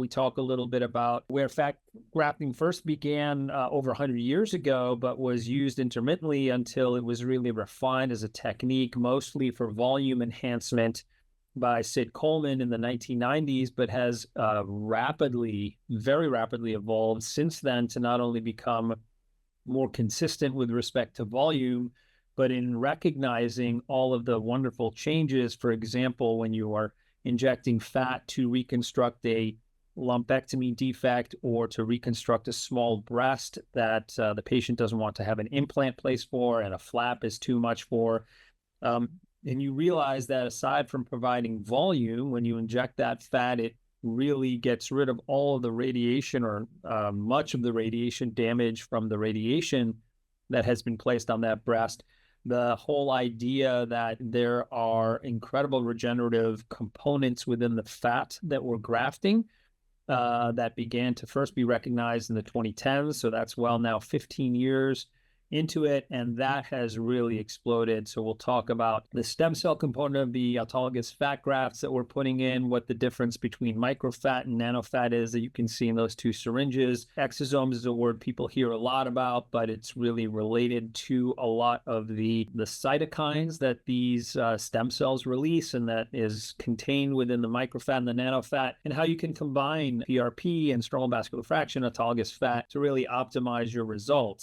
we talk a little bit about where fat grafting first began over 100 years ago, but was used intermittently until it was really refined as a technique, mostly for volume enhancement by Sid Coleman in the 1990s, but has very rapidly evolved since then to not only become more consistent with respect to volume, but in recognizing all of the wonderful changes. For example, when you are injecting fat to reconstruct a lumpectomy defect or to reconstruct a small breast that the patient doesn't want to have an implant placed for and a flap is too much for. And you realize that aside from providing volume, when you inject that fat, it really gets rid of all of the radiation or much of the radiation damage from the radiation that has been placed on that breast. The whole idea that there are incredible regenerative components within the fat that we're grafting that began to first be recognized in the 2010s. So that's now 15 years into it, and that has really exploded. So we'll talk about the stem cell component of the autologous fat grafts that we're putting in, what the difference between microfat and nanofat is that you can see in those two syringes. Exosomes is a word people hear a lot about, but it's really related to a lot of the cytokines that these stem cells release, and that is contained within the microfat and the nanofat, and how you can combine PRP and stromal vascular fraction autologous fat to really optimize your results.